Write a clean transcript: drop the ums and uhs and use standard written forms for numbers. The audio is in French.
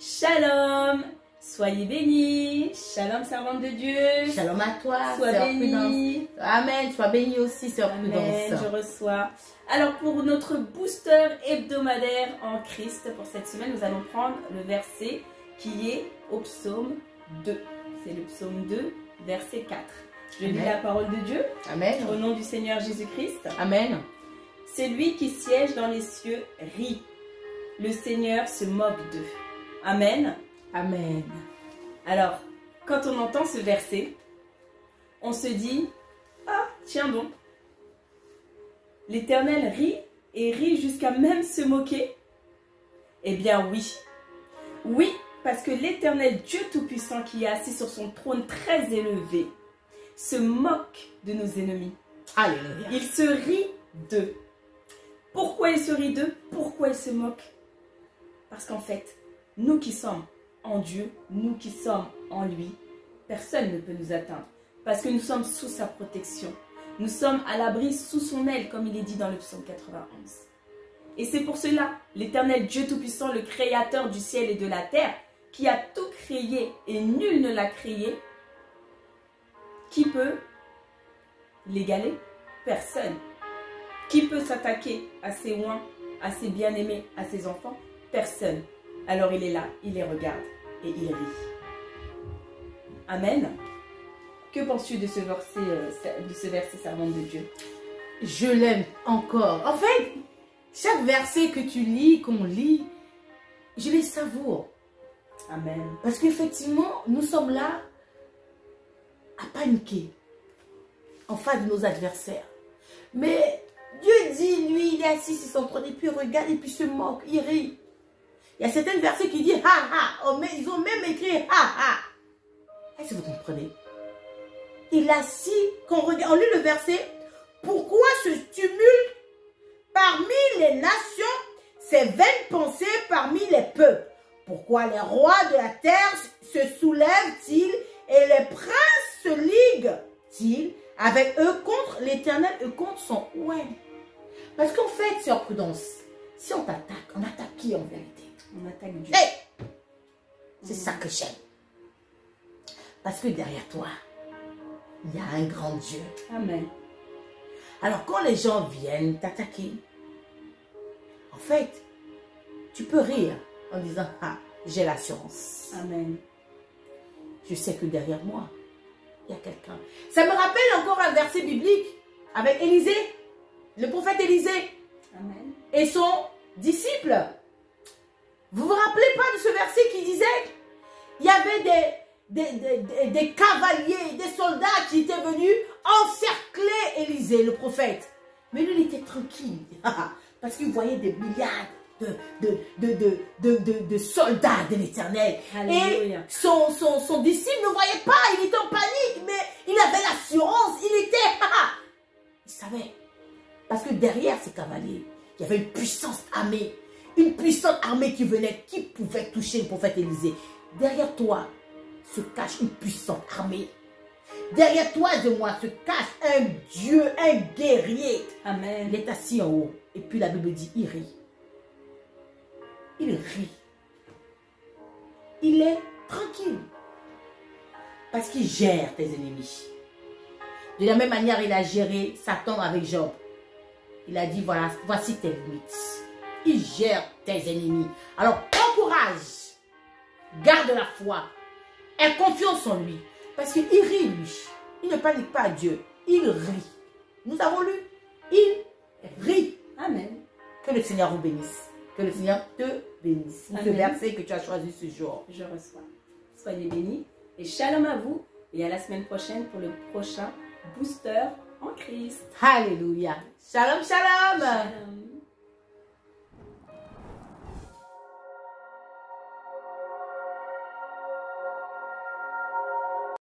Shalom, soyez bénis. Shalom, servante de Dieu. Shalom à toi, sois sœur bénie. Prudence. Amen, sois bénie aussi, sœur Amen, Prudence. je reçois. Alors pour notre booster hebdomadaire en Christ, pour cette semaine, nous allons prendre le verset qui est au psaume 2. C'est le psaume 2, verset 4. Je lis la parole de Dieu. Amen. Au nom du Seigneur Jésus-Christ. Amen. C'est lui qui siège dans les cieux rit. Le Seigneur se moque d'eux. Amen. Amen. Alors, quand on entend ce verset, on se dit, ah, tiens donc, l'Éternel rit et rit jusqu'à même se moquer. Eh bien oui. Oui, parce que l'Éternel Dieu Tout-Puissant qui est assis sur son trône très élevé se moque de nos ennemis. Alléluia. Il se rit d'eux. Pourquoi il se rit d'eux? Pourquoi il se moque? Parce qu'en fait, nous qui sommes en Dieu, nous qui sommes en lui, personne ne peut nous atteindre. Parce que nous sommes sous sa protection. Nous sommes à l'abri sous son aile, comme il est dit dans le psaume 91. Et c'est pour cela, l'Éternel Dieu Tout-Puissant, le Créateur du ciel et de la terre, qui a tout créé et nul ne l'a créé, qui peut l'égaler? Personne. Qui peut s'attaquer à ses oins, à ses bien-aimés, à ses enfants? Personne. Alors il est là, il les regarde et il rit. Amen. Que penses-tu de ce verset, servante de Dieu? Je l'aime encore. En fait, chaque verset que tu lis, qu'on lit, je les savoure. Amen. Parce qu'effectivement, nous sommes là à paniquer en face de nos adversaires. Mais Dieu dit, lui, il est assis sur son trône et puis il regarde et puis il se moque, il rit. Il y a certains versets qui disent ha ha. Oh, mais ils ont même écrit ha ha. Est-ce que vous comprenez? Il est assis, quand on lit le verset, pourquoi ce tumulte parmi les nations, ces vaines pensées parmi les peuples? Pourquoi les rois de la terre se soulèvent-ils et les princes se liguent-ils avec eux contre l'Éternel et contre son ouai? Parce qu'en fait, sœur Prudence, si on t'attaque, on attaque qui en vérité? On attaque Dieu. Hey! C'est ça que j'aime. Parce que derrière toi, il y a un grand Dieu. Amen. Alors quand les gens viennent t'attaquer, en fait, tu peux rire en disant, ah, j'ai l'assurance. Amen. Je sais que derrière moi, il y a quelqu'un. Ça me rappelle encore un verset biblique avec Élisée, le prophète Élisée. Amen. Et son disciple. Vous vous rappelez pas de ce verset qui disait, il y avait des cavaliers, des soldats qui étaient venus encercler Élisée, le prophète. Mais lui, il était tranquille. Parce qu'il voyait des milliards de soldats de l'Éternel. Et son disciple ne voyait pas, il était en panique, mais il avait l'assurance, il savait. Parce que derrière ces cavaliers, il y avait une puissance armée. Une puissante armée qui venait, qui pouvait toucher le prophète Élisée. Derrière toi se cache une puissante armée. Derrière toi et moi se cache un Dieu, un guerrier. Amen. Il est assis en haut. Et puis la Bible dit, il rit. Il rit. Il est tranquille. Parce qu'il gère tes ennemis. De la même manière, il a géré Satan avec Job. Il a dit, voilà, voici tes limites. Il gère tes ennemis. Alors, prends courage. Garde la foi. Aie confiance en lui. Parce qu'il rit, lui. Il ne panique pas à Dieu. Il rit. Nous avons lu. Il rit. Amen. Que le Seigneur vous bénisse. Que le Seigneur te bénisse. Ce verset que tu as choisi ce jour. Je reçois. Soyez bénis. Et shalom à vous. Et à la semaine prochaine pour le prochain booster en Christ. Alléluia. Shalom, shalom. Shalom.